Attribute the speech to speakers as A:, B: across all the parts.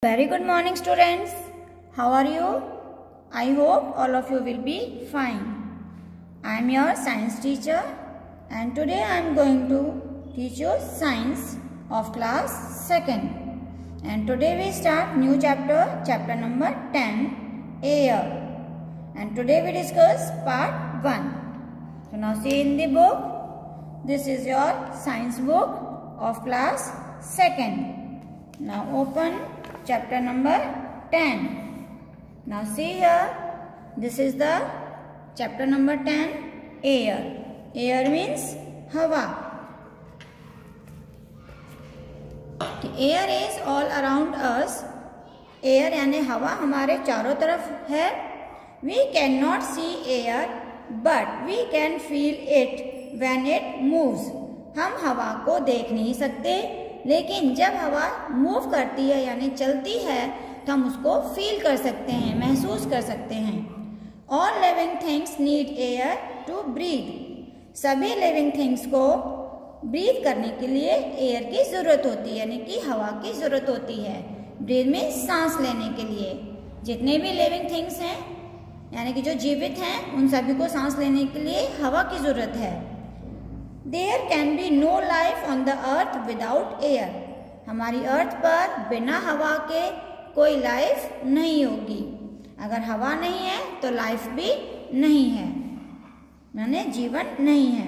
A: Very good morning students. How are you? I hope all of you will be fine. I am your science teacher and today I am going to teach you science of class 2nd. And today we start new chapter number 10, air. And today we discuss part 1. So now see in the book. This is your science book of class 2nd. Now open chapter number 10. Now see here, this is the chapter number 10, air. Air means हवा. Air is all around us. Air यानी हवा हमारे चारों तरफ है. We cannot see air, but we can feel it when it moves. हम हवा को देख नहीं सकते, लेकिन जब हवा मूव करती है यानी चलती है तो हम उसको फील कर सकते हैं, महसूस कर सकते हैं. All living things need air to breathe. सभी लिविंग थिंग्स को ब्रीथ करने के लिए एयर की जरूरत होती है, यानी कि हवा की जरूरत होती है. ब्रीथ में सांस लेने के लिए जितने भी लिविंग थिंग्स हैं यानी कि जो जीवित हैं उन सभी को सांस लेने के लिए हवा की जरूरत है. There can be no life on the earth without air. हमारी अर्थ पर बिना हवा के कोई लाइफ नहीं होगी. अगर हवा नहीं है तो लाइफ भी नहीं है, यानी जीवन नहीं है.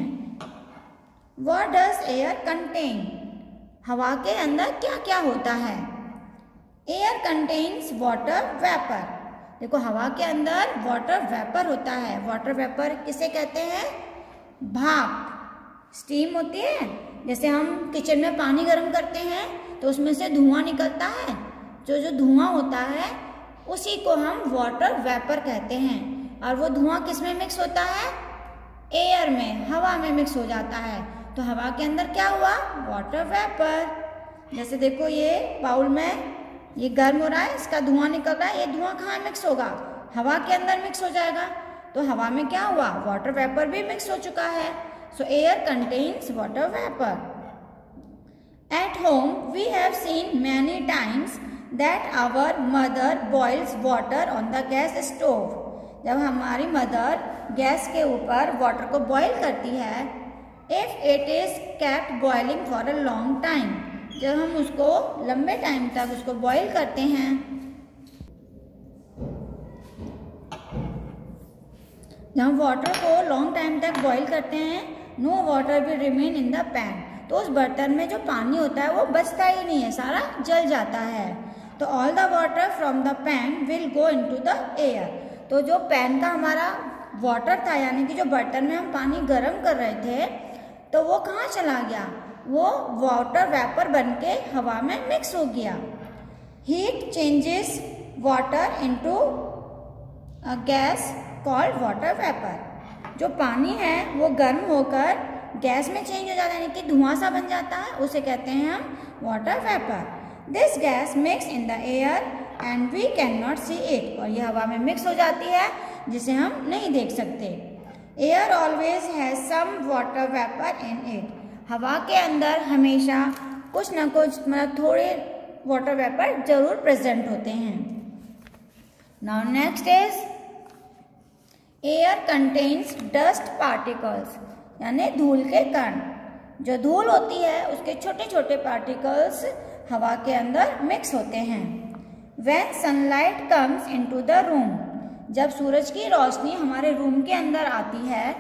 A: What does air contain? हवा के अंदर क्या क्या होता है? Air contains water vapor. देखो हवा के अंदर वाटर वेपर होता है. वाटर वेपर किसे कहते हैं? भाप. स्टीम होती है. जैसे हम किचन में पानी गर्म करते हैं तो उसमें से धुआं निकलता है. जो धुआं होता है उसी को हम वाटर वेपर कहते हैं. और वो धुआं किस में मिक्स होता है? एयर में, हवा में मिक्स हो जाता है. तो हवा के अंदर क्या हुआ? Water vapour. जैसे देखो ये बाउल में ये गर्म हो रहा है, इसका धुआं निकल रहा है. ये धुआं कहाँ मिक्स होगा? हवा के अंदर मिक्स हो जाएगा. तो हवा में क्या हुआ? वाटर वेपर भी मिक्स हो चुका है. So air contains water vapor. At home we have seen many times that our mother boils water on the gas stove. जब हमारी मदर गैस के ऊपर वाटर को बॉईल करती है, if it is kept boiling for a long time, जब हम उसको लंबे टाइम तक उसको बॉईल करते हैं, जब हम वाटर को लॉन्ग टाइम तक बॉईल करते हैं, no water will remain in the pan. तो उस बर्तन में जो पानी होता है वो बचता ही नहीं है, सारा जल जाता है. तो all the water from the pan will go into the air. तो जो पैन का हमारा वाटर था यानी कि जो बर्तन में हम पानी गर्म कर रहे थे तो वो कहाँ चला गया? वो वाटर वेपर बन के हवा में मिक्स हो गया. Heat changes water into gas called water vapour. जो पानी है वो गर्म होकर गैस में चेंज हो जाता है, यानी कि धुआं सा बन जाता है, उसे कहते हैं हम water vapour. This gas mix in the air and we can not see it. और ये हवा में मिक्स हो जाती है जिसे हम नहीं देख सकते. Air always has some water vapour in it. हवा के अंदर हमेशा कुछ ना कुछ मतलब थोड़े वाटर वेपर जरूर प्रेजेंट होते हैं. Now next is air contains dust particles, यानी धूल के कण. जो धूल होती है उसके छोटे छोटे पार्टिकल्स हवा के अंदर मिक्स होते हैं. When sunlight comes into the room, जब सूरज की रोशनी हमारे रूम के अंदर आती है,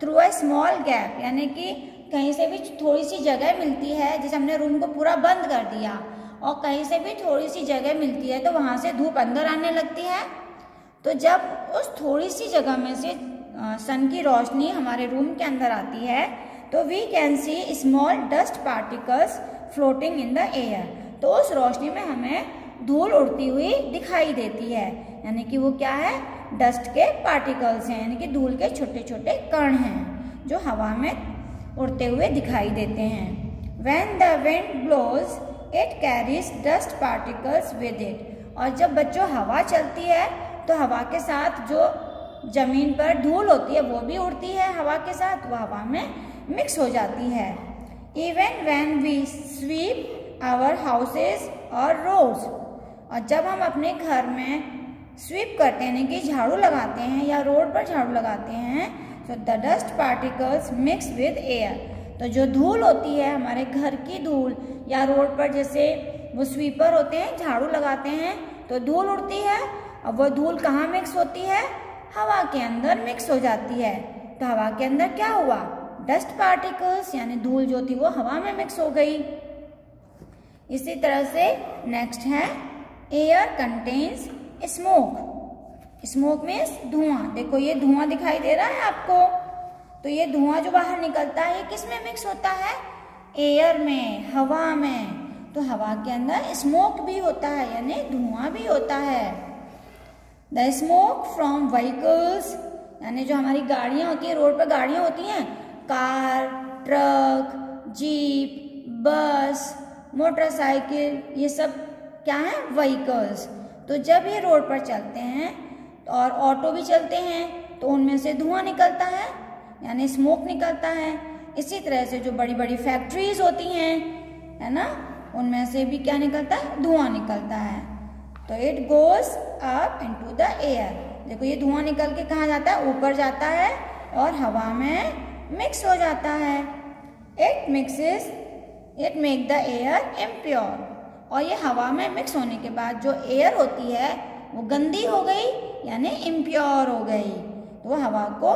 A: थ्रू अ स्मॉल गैप, यानी कि कहीं से भी थोड़ी सी जगह मिलती है, जैसे हमने रूम को पूरा बंद कर दिया और कहीं से भी थोड़ी सी जगह मिलती है तो वहाँ से धूप अंदर आने लगती है. तो जब उस थोड़ी सी जगह में से सन की रोशनी हमारे रूम के अंदर आती है तो we can see small dust particles floating in the air. तो उस रोशनी में हमें धूल उड़ती हुई दिखाई देती है, यानी कि वो क्या है? डस्ट के पार्टिकल्स हैं, यानी कि धूल के छोटे छोटे कण हैं जो हवा में उड़ते हुए दिखाई देते हैं. When the wind blows it carries dust particles with it. और जब बच्चों हवा चलती है तो हवा के साथ जो जमीन पर धूल होती है वो भी उड़ती है हवा के साथ, वो हवा में मिक्स हो जाती है. Even when we sweep our houses और रोड्स, और जब हम अपने घर में स्वीप करते हैं, यानी कि झाड़ू लगाते हैं या रोड पर झाड़ू लगाते हैं, तो the dust particles mix with air. तो जो धूल होती है, हमारे घर की धूल या रोड पर जैसे वो स्वीपर होते हैं, झाड़ू लगाते हैं तो धूल उड़ती है, और वो धूल कहाँ मिक्स होती है? हवा के अंदर मिक्स हो जाती है। तो हवा के अंदर क्या हुआ? डस्ट पार्टिकल्स यानी धूल जो थी वो हवा में मिक्स हो गई। इसी तरह से नेक्स्ट है air contains smoke. Smoke means धुआं। देखो ये धुआं दिखाई दे रहा है आपको, तो ये धुआं जो बाहर निकलता है किस में मिक्स होता है? एयर में, हवा में। तो हवा के अंदर स्मोक भी होता है यानी धुआं भी होता है। द स्मोक फ्रॉम व्हीकल्स यानी जो हमारी गाड़ियां होती हैं, रोड पर गाड़ियां होती हैं, कार, ट्रक, जीप, बस, मोटरसाइकिल, ये सब क्या है? व्हीकल्स। तो जब ये रोड पर चलते हैं और ऑटो भी चलते हैं तो उनमें से धुआं निकलता है यानी स्मोक निकलता है। इसी तरह से जो बड़ी बड़ी फैक्ट्रीज होती हैं, है ना, उनमें से भी क्या निकलता है? धुआं निकलता है। तो it goes up into the air. देखो ये धुआं निकल के कहाँ जाता है? ऊपर जाता है और हवा में मिक्स हो जाता है। It make the air impure. और ये हवा में मिक्स होने के बाद जो एयर होती है वो गंदी हो गई यानी इम्प्योर हो गई। तो वो हवा को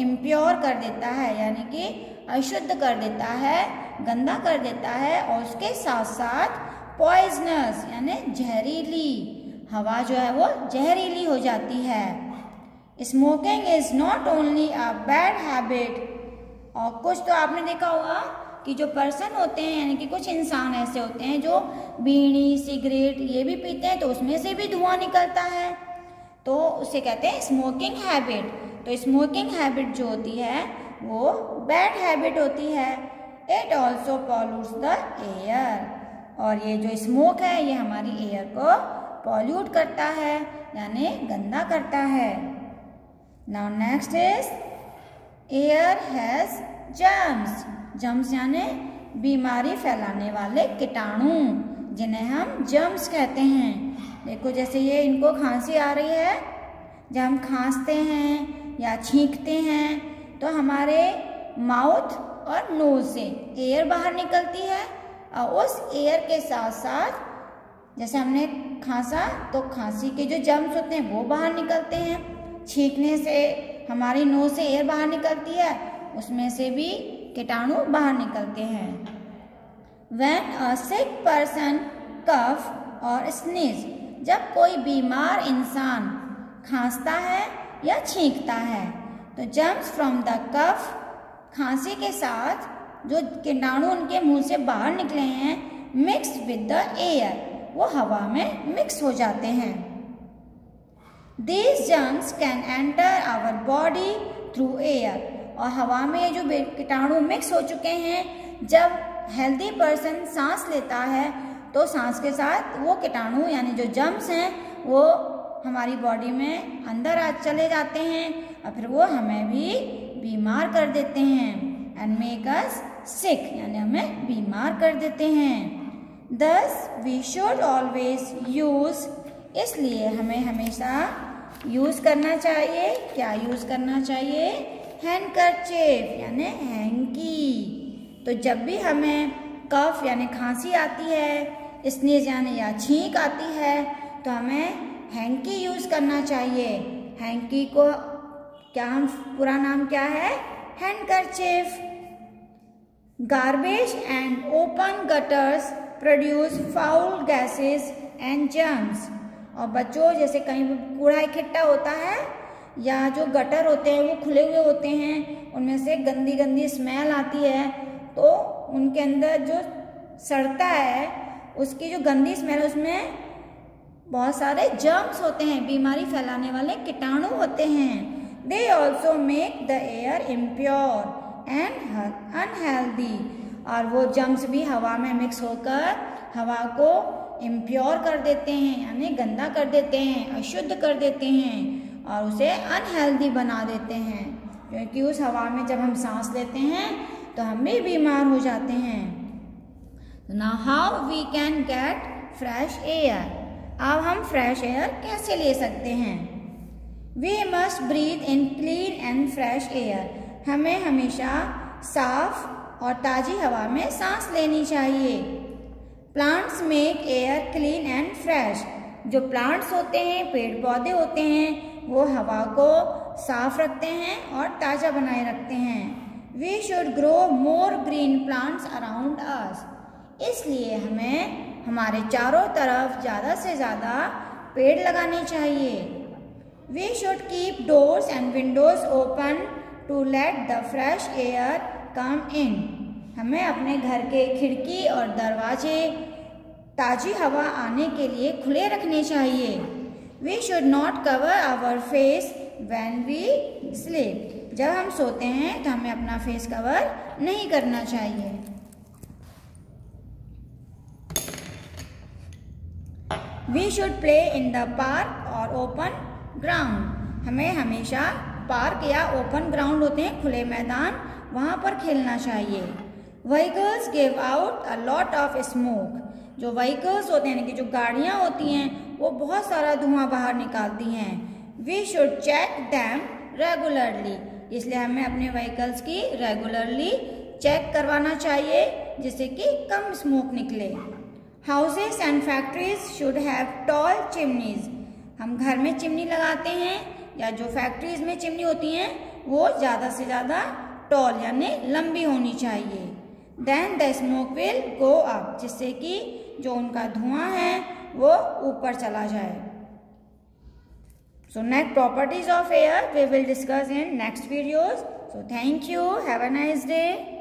A: इम्प्योर कर देता है यानी कि अशुद्ध कर देता है, गंदा कर देता है, और उसके साथ साथ पॉइजनस यानी जहरीली, हवा जो है वो जहरीली हो जाती है। Smoking is not only a bad habit. और कुछ तो आपने देखा होगा कि जो पर्सन होते हैं यानी कि कुछ इंसान ऐसे होते हैं जो बीड़ी, सिगरेट ये भी पीते हैं, तो उसमें से भी धुआं निकलता है, तो उसे कहते हैं स्मोकिंग हैबिट। तो स्मोकिंग हैबिट जो होती है वो बैड हैबिट होती है। It also pollutes the air. और ये जो स्मोक है ये हमारी एयर को पॉल्यूट करता है यानी गंदा करता है। Now next is air has germs. Germs यानी बीमारी फैलाने वाले कीटाणु, जिन्हें हम जर्म्स कहते हैं। देखो जैसे ये इनको खांसी आ रही है, जब हम खांसते हैं या छींकते हैं तो हमारे माउथ और नोज से एयर बाहर निकलती है, और उस एयर के साथ साथ जैसे हमने खांसा तो खांसी के जो जर्म्स होते हैं वो बाहर निकलते हैं। छींकने से हमारी नोज से एयर बाहर निकलती है, उसमें से भी कीटाणु बाहर निकलते हैं। When a sick person cough or sneeze, जब कोई बीमार इंसान खांसता है या छींकता है तो जर्म्स फ्रॉम द कफ, खांसी के साथ जो कीटाणु उनके मुंह से बाहर निकले हैं, मिक्स विद द एयर, वो हवा में मिक्स हो जाते हैं। These germs can enter our body through air। और हवा में ये जो कीटाणु मिक्स हो चुके हैं, जब हेल्दी पर्सन सांस लेता है तो सांस के साथ वो कीटाणु यानी जो जर्म्स हैं वो हमारी बॉडी में अंदर आ चले जाते हैं, और फिर वो हमें भी बीमार कर देते हैं। एंड मेक अस सिक यानी हमें बीमार कर देते हैं। दस वी शुड ऑलवेज यूज, इसलिए हमें हमेशा यूज करना चाहिए। क्या यूज करना चाहिए? हैंडकरचीफ यानी हैंकी। तो जब भी हमें कफ यानी खांसी आती है, स्नीज यानी या छींक आती है, तो हमें हैंकी यूज करना चाहिए। हैंकी को क्या हम पूरा नाम क्या है? Handkerchief. Garbage and open gutters produce foul gases and germs. और बच्चों जैसे कहीं कूड़ा इकट्ठा होता है या जो गटर होते हैं वो खुले हुए होते हैं, उनमें से गंदी गंदी स्मेल आती है, तो उनके अंदर जो सड़ता है उसकी जो गंदी स्मेल है उसमें बहुत सारे जर्म्स होते हैं, बीमारी फैलाने वाले कीटाणु होते हैं। They also make the air impure and unhealthy. और वो जर्म्स भी हवा में मिक्स होकर हवा को इम्प्योर कर देते हैं यानी गंदा कर देते हैं, अशुद्ध कर देते हैं, और उसे अनहेल्दी बना देते हैं। क्योंकि उस हवा में जब हम सांस लेते हैं तो हम भी बीमार हो जाते हैं। Now how we can get fresh air. अब हम फ्रेश एयर कैसे ले सकते हैं? We must breathe in clean and fresh air. हमें हमेशा साफ और ताज़ी हवा में सांस लेनी चाहिए। Plants make air clean and fresh. जो प्लांट्स होते हैं, पेड़ पौधे होते हैं, वो हवा को साफ रखते हैं और ताज़ा बनाए रखते हैं। We should grow more green plants around us. इसलिए हमें हमारे चारों तरफ ज़्यादा से ज़्यादा पेड़ लगाने चाहिए। We should keep doors and windows open to let the fresh air come in. हमें अपने घर के खिड़की और दरवाजे ताज़ी हवा आने के लिए खुले रखने चाहिए। We should not cover our face when we sleep. जब हम सोते हैं तो हमें अपना फेस कवर नहीं करना चाहिए। We should play in the park और ओपन ग्राउंड। हमें हमेशा पार्क या ओपन ग्राउंड होते हैं, खुले मैदान, वहाँ पर खेलना चाहिए। Vehicles give out a lot of smoke. जो व्हीकल्स होते हैं, यानी कि जो गाड़ियाँ होती हैं, वो बहुत सारा धुआं बाहर निकालती हैं। We should check them regularly. इसलिए हमें अपने व्हीकल्स की रेगुलरली चेक करवाना चाहिए, जिससे कि कम स्मोक निकले। Houses and factories should have tall chimneys. हम घर में चिमनी लगाते हैं या जो फैक्ट्रीज में चिमनी होती हैं, वो ज़्यादा से ज़्यादा टॉल यानी लंबी होनी चाहिए। Then the smoke will go up, जिससे कि जो उनका धुआं है वो ऊपर चला जाए। So next properties of air we will discuss in next videos. So thank you. Have a nice day.